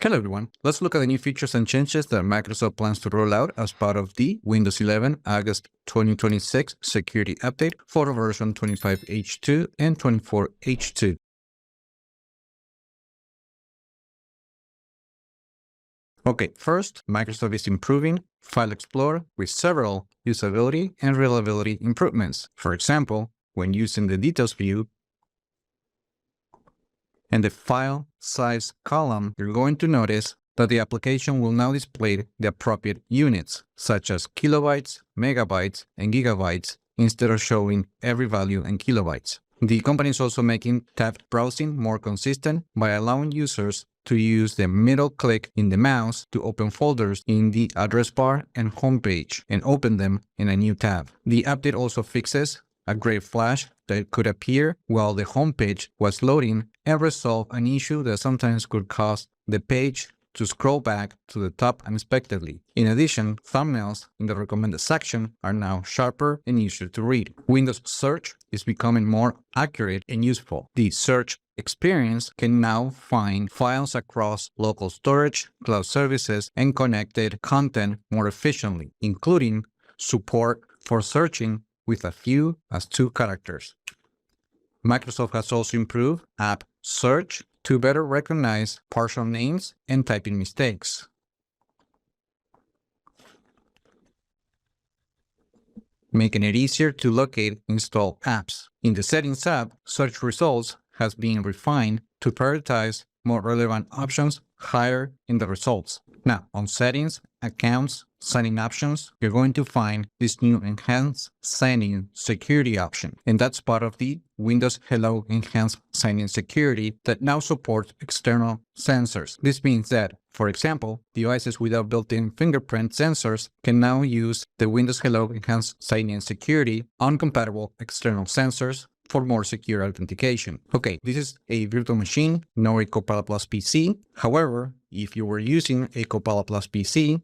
Hello everyone, let's look at the new features and changes that Microsoft plans to roll out as part of the Windows 11 August 2026 security update for version 25H2 and 24H2. Okay, first, Microsoft is improving File Explorer with several usability and reliability improvements. For example, when using the Details view, in the File Size column, you're going to notice that the application will now display the appropriate units, such as kilobytes, megabytes, and gigabytes, instead of showing every value in kilobytes. The company is also making tabbed browsing more consistent by allowing users to use the middle click in the mouse to open folders in the address bar and homepage and open them in a new tab. The update also fixes a gray flash that could appear while the homepage was loading and resolve an issue that sometimes could cause the page to scroll back to the top unexpectedly. In addition, thumbnails in the recommended section are now sharper and easier to read. Windows Search is becoming more accurate and useful. The search experience can now find files across local storage, cloud services, and connected content more efficiently, including support for searching with as few as 2 characters. Microsoft has also improved App Search to better recognize partial names and typing mistakes. Making it easier to locate installed apps. In the Settings app, search results has been refined to prioritize more relevant options higher in the results. Now, on Settings, Accounts, Sign-in options, you're going to find this new Enhanced Sign-in Security option. And that's part of the Windows Hello Enhanced Sign-in Security that now supports external sensors. This means that, for example, devices without built-in fingerprint sensors can now use the Windows Hello Enhanced Sign-in Security on compatible external sensors for more secure authentication. Okay, this is a virtual machine, no a Copilot Plus PC. However, if you were using a Copilot Plus PC,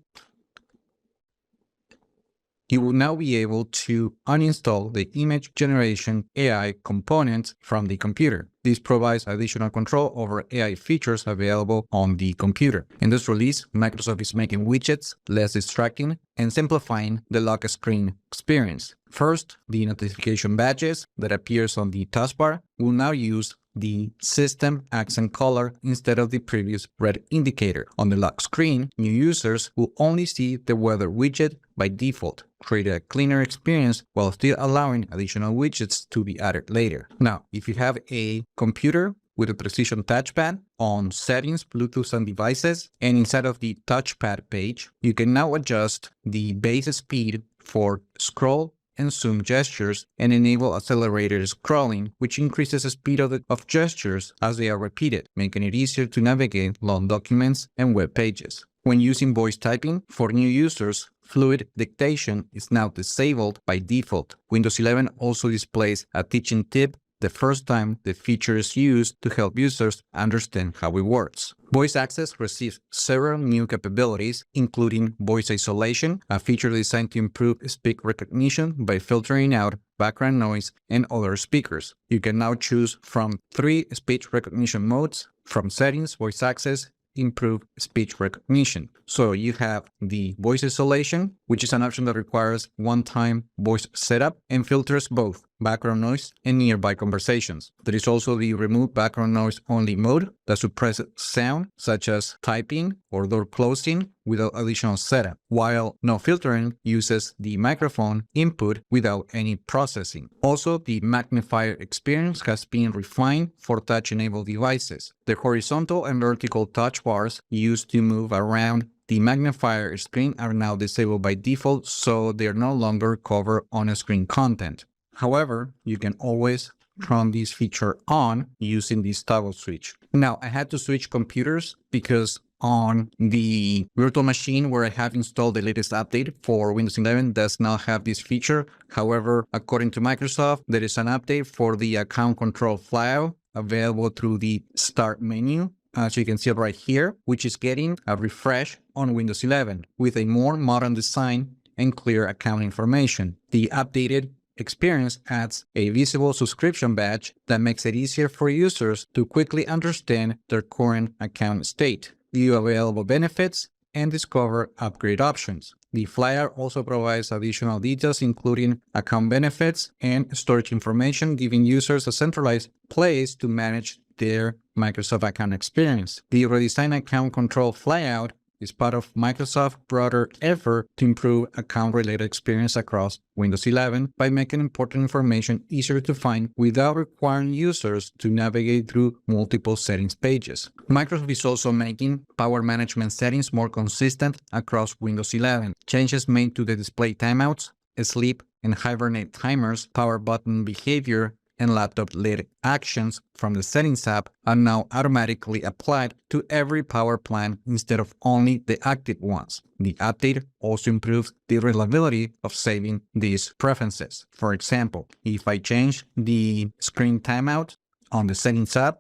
you will now be able to uninstall the image generation AI component from the computer. This provides additional control over AI features available on the computer. In this release, Microsoft is making widgets less distracting and simplifying the lock screen experience. First, the notification badges that appears on the taskbar will now use the system accent color instead of the previous red indicator. On the lock screen, new users will only see the weather widget by default, creating a cleaner experience while still allowing additional widgets to be added later. Now, if you have a computer with a precision touchpad, on Settings, Bluetooth and Devices, and inside of the Touchpad page, you can now adjust the base speed for scroll and zoom gestures and enable accelerated scrolling, which increases the speed of gestures as they are repeated, making it easier to navigate long documents and web pages. When using voice typing for new users, fluid dictation is now disabled by default. Windows 11 also displays a teaching tip the first time the feature is used to help users understand how it works. Voice Access receives several new capabilities, including voice isolation, a feature designed to improve speak recognition by filtering out background noise and other speakers. You can now choose from 3 speech recognition modes. From Settings, Voice Access, improve speech recognition. So you have the voice isolation, which is an option that requires one-time voice setup and filters both background noise and nearby conversations. There is also the remove background noise only mode that suppresses sound such as typing or door closing without additional setup, while no filtering uses the microphone input without any processing. Also, the magnifier experience has been refined for touch-enabled devices. The horizontal and vertical touch bars used to move around the magnifier screen are now disabled by default, so they are no longer cover on-screen content. However, you can always turn this feature on using this toggle switch. Now, I had to switch computers because on the virtual machine where I have installed the latest update for Windows 11 does not have this feature. However, according to Microsoft, there is an update for the account control file available through the Start menu, as you can see right here, which is getting a refresh on Windows 11 with a more modern design and clear account information. The updated experience adds a visible subscription badge that makes it easier for users to quickly understand their current account state. view available benefits, and discover upgrade options. The flyer also provides additional details, including account benefits and storage information, giving users a centralized place to manage their Microsoft account experience. The redesigned account control flyout is part of Microsoft's broader effort to improve account-related experience across Windows 11 by making important information easier to find without requiring users to navigate through multiple settings pages. Microsoft is also making power management settings more consistent across Windows 11. Changes made to the display timeouts, sleep and hibernate timers, power button behavior, and laptop lid actions from the Settings app are now automatically applied to every power plan instead of only the active ones. The update also improves the reliability of saving these preferences. For example, if I change the screen timeout on the Settings app,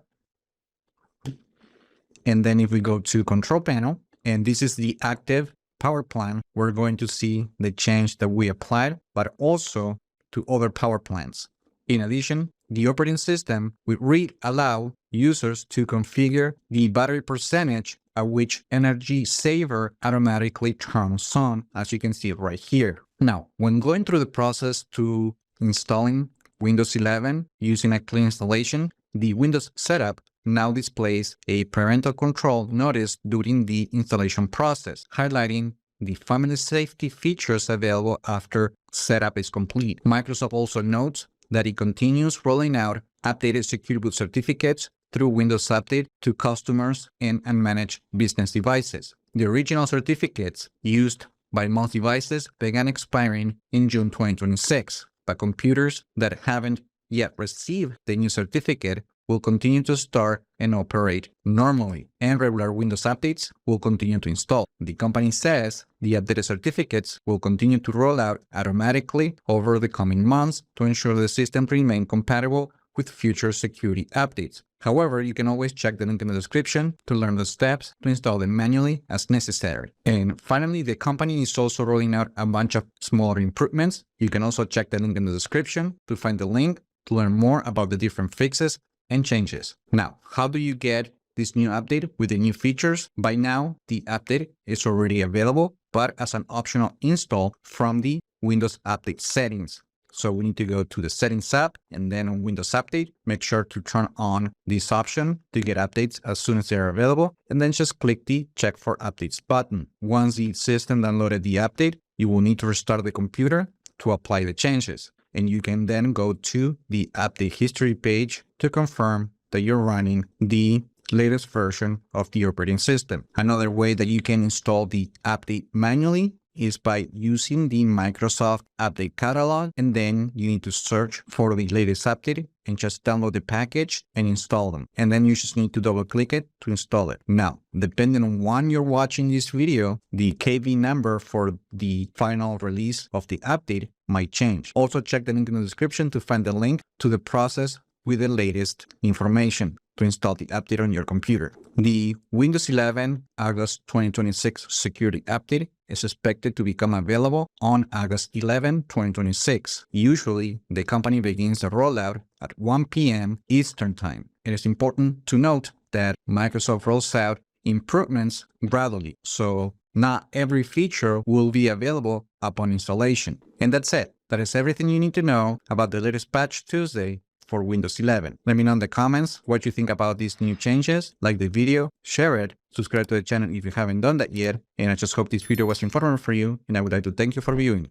and then if we go to Control Panel, and this is the active power plan, we're going to see the change that we applied, but also to other power plans. In addition, the operating system will allow users to configure the battery percentage at which Energy Saver automatically turns on, as you can see right here. Now, when going through the process to installing Windows 11 using a clean installation, the Windows setup now displays a parental control notice during the installation process, highlighting the family safety features available after setup is complete. Microsoft also notes that it continues rolling out updated secure boot certificates through Windows Update to customers and unmanaged business devices. The original certificates used by most devices began expiring in June 2026, but computers that haven't yet received the new certificate will continue to start and operate normally, and regular Windows updates will continue to install. The company says the updated certificates will continue to roll out automatically over the coming months to ensure the system remains compatible with future security updates. However, you can always check the link in the description to learn the steps to install them manually as necessary. And finally, the company is also rolling out a bunch of smaller improvements. You can also check the link in the description to find the link to learn more about the different fixes and changes. Now, how do you get this new update with the new features? By now, the update is already available, but as an optional install from the Windows Update settings. So we need to go to the Settings app, and then on Windows Update, make sure to turn on this option to get updates as soon as they're available, and then just click the Check for Updates button. Once the system downloaded the update, you will need to restart the computer to apply the changes. And you can then go to the update history page to confirm that you're running the latest version of the operating system. Another way that you can install the update manually is by using the Microsoft Update Catalog, and then you need to search for the latest update and just download the package and install them. And then you just need to double click it to install it. Now, depending on when you're watching this video, the KB number for the final release of the update might change. Also check the link in the description to find the link to the process with the latest information to install the update on your computer. The Windows 11 August 2026 security update is expected to become available on August 11, 2026. Usually, the company begins the rollout at 1 p.m. Eastern Time. It is important to note that Microsoft rolls out improvements gradually, so not every feature will be available upon installation. And that's it. That is everything you need to know about the latest Patch Tuesday for Windows 11. Let me know in the comments what you think about these new changes. Like the video, share it, subscribe to the channel if you haven't done that yet, and I just hope this video was informative for you, and I would like to thank you for viewing.